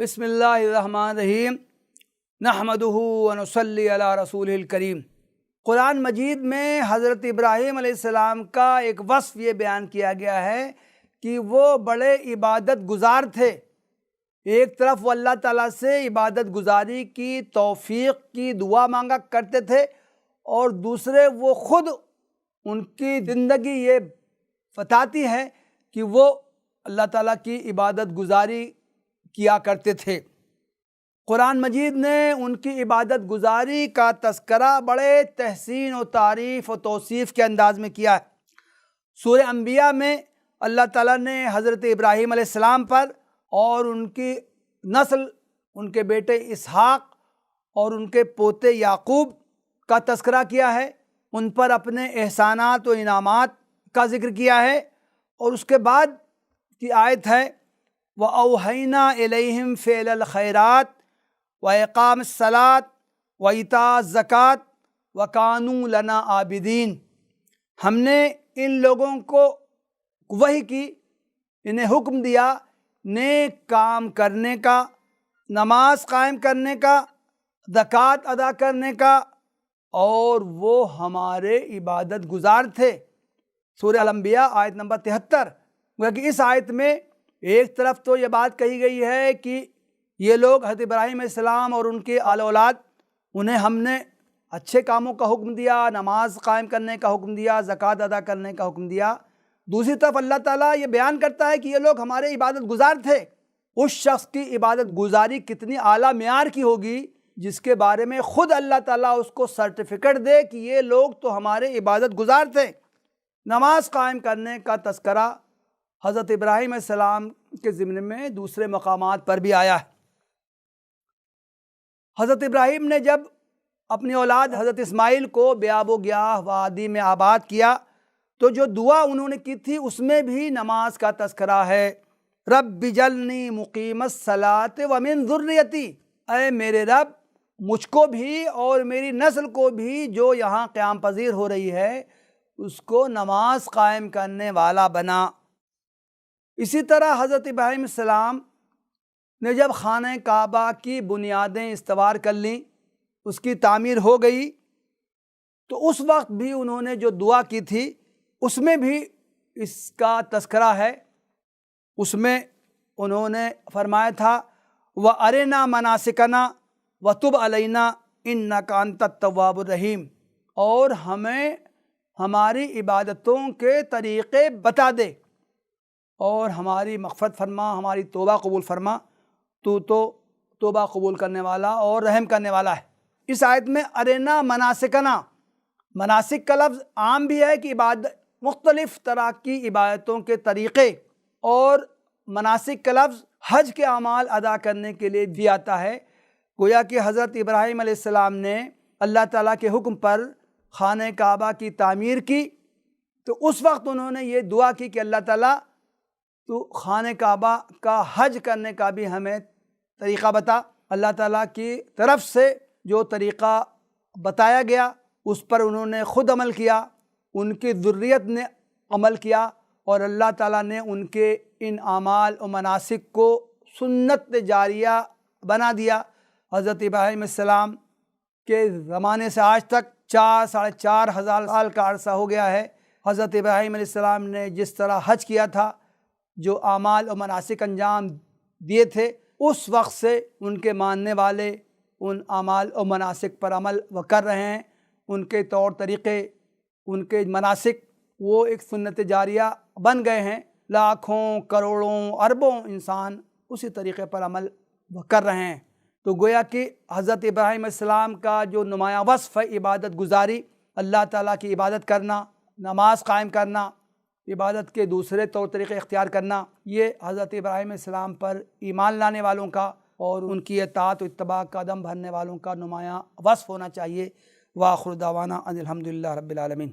بسم اللہ الرحمن الرحیم نحمدہ ونصلی علی رسولہ الکریم۔ قرآن مجید میں حضرت ابراہیم علیہ السلام کا ایک وصف یہ بیان کیا گیا ہے کہ وہ بڑے عبادت گزار تھے۔ ایک طرف وہ اللہ تعالیٰ سے عبادت گزاری کی توفیق کی دعا مانگا کرتے تھے، اور دوسرے وہ خود ان کی زندگی یہ بتاتی ہے کہ وہ اللہ تعالیٰ کی عبادت گزاری کیا کرتے تھے۔ قرآن مجید نے ان کی عبادت گزاری کا تذکرہ بڑے تحسین و تعریف و توصیف کے انداز میں کیا ہے۔ سورہ انبیاء میں اللہ تعالیٰ نے حضرت ابراہیم علیہ السلام پر اور ان کی نسل، ان کے بیٹے اسحاق اور ان کے پوتے یعقوب کا تذکرہ کیا ہے، ان پر اپنے احسانات و انعامات کا ذکر کیا ہے، اور اس کے بعد کی آیت ہے وَأَوْحَيْنَا إِلَيْهِمْ فِعْلَ الْخَيْرَاتِ وَإِقَامَ الصَّلَاةِ وَإِيتَاءَ الزَّكَاةِ وَكَانُوا لَنَا عَابِدِينَ۔ ہم نے ان لوگوں کو وحی کی، انہیں حکم دیا نیک کام کرنے کا، نماز قائم کرنے کا، زکوٰۃ ادا کرنے کا، اور وہ ہمارے عبادت گزار تھے۔ سورہ الانبیاء آیت نمبر 73۔ کہ اس آیت میں ایک طرف تو یہ بات کہی گئی ہے کہ یہ لوگ حضرت ابراہیم علیہ السلام اور ان کے آل اولاد، انہیں ہم نے اچھے کاموں کا حکم دیا، نماز قائم کرنے کا حکم دیا، زکوٰۃ ادا کرنے کا حکم دیا۔ دوسری طرف اللہ تعالیٰ یہ بیان کرتا ہے کہ یہ لوگ ہمارے عبادت گزار تھے۔ اس شخص کی عبادت گزاری کتنی اعلیٰ معیار کی ہوگی جس کے بارے میں خود اللہ تعالیٰ اس کو سرٹیفکیٹ دے کہ یہ لوگ تو ہمارے عبادت گزار تھے۔ نماز قائم کرنے کا تذکرہ حضرت ابراہیم علیہ السلام کے ضمن میں دوسرے مقامات پر بھی آیا ہے۔ حضرت ابراہیم نے جب اپنی اولاد حضرت اسماعیل کو بیاب و گیاہ وادی میں آباد کیا تو جو دعا انہوں نے کی تھی اس میں بھی نماز کا تذکرہ ہے۔ رب اجعلنی مقیم الصلاۃ ومن ذریتی، اے میرے رب مجھ کو بھی اور میری نسل کو بھی جو یہاں قیام پذیر ہو رہی ہے اس کو نماز قائم کرنے والا بنا۔ اسی طرح حضرت ابراہیم علیہ السلام نے جب خانہ کعبہ کی بنیادیں استوار کر لیں، اس کی تعمیر ہو گئی، تو اس وقت بھی انہوں نے جو دعا کی تھی اس میں بھی اس کا تذکرہ ہے۔ اس میں انہوں نے فرمایا تھا وَأَرِنَا مَنَاسِكَنَا وَتُبْ عَلَيْنَا إِنَّكَ أَنْتَ التَّوَّابُ الرَّحِيمُ، اور ہمیں ہماری عبادتوں کے طریقے بتا دے اور ہماری مغفرت فرما، ہماری توبہ قبول فرما، تو توبہ قبول کرنے والا اور رحم کرنے والا ہے۔ اس آیت میں ارنا مناسکنا، مناسک کا لفظ عام بھی ہے کہ مختلف طرح کی عبادتوں کے طریقے، اور مناسک کا لفظ حج کے اعمال ادا کرنے کے لیے بھی آتا ہے۔ گویا کہ حضرت ابراہیم علیہ السلام نے اللہ تعالیٰ کے حکم پر خانہ کعبہ کی تعمیر کی، تو اس وقت انہوں نے یہ دعا کی کہ اللہ تعالیٰ تو خانہ کعبہ کا حج کرنے کا بھی ہمیں طریقہ بتا۔ اللہ تعالیٰ کی طرف سے جو طریقہ بتایا گیا اس پر انہوں نے خود عمل کیا، ان کی ذریت نے عمل کیا، اور اللہ تعالیٰ نے ان کے ان اعمال و مناسک کو سنت جاریہ بنا دیا۔ حضرت ابراہیم علیہ السلام کے زمانے سے آج تک 4,500 سال کا عرصہ ہو گیا ہے۔ حضرت ابراہیم علیہ السلام نے جس طرح حج کیا تھا، جو اعمال و مناسک انجام دیے تھے، اس وقت سے ان کے ماننے والے ان اعمال و مناسک پر عمل وہ کر رہے ہیں۔ ان کے طور طریقے، ان کے مناسک وہ ایک سنت جاریہ بن گئے ہیں۔ لاکھوں کروڑوں اربوں انسان اسی طریقے پر عمل وہ کر رہے ہیں۔ تو گویا کہ حضرت ابراہیم علیہ السلام کا جو نمایاں وصف ہے عبادت گزاری، اللہ تعالیٰ کی عبادت کرنا، نماز قائم کرنا، عبادت کے دوسرے طور طریقے اختیار کرنا، یہ حضرت ابراہیم علیہ السلام پر ایمان لانے والوں کا اور ان کی اطاعت و اتباع قدم بھرنے والوں کا نمایاں وصف ہونا چاہیے۔ وآخر دعوانا ان الحمدللہ رب العالمین۔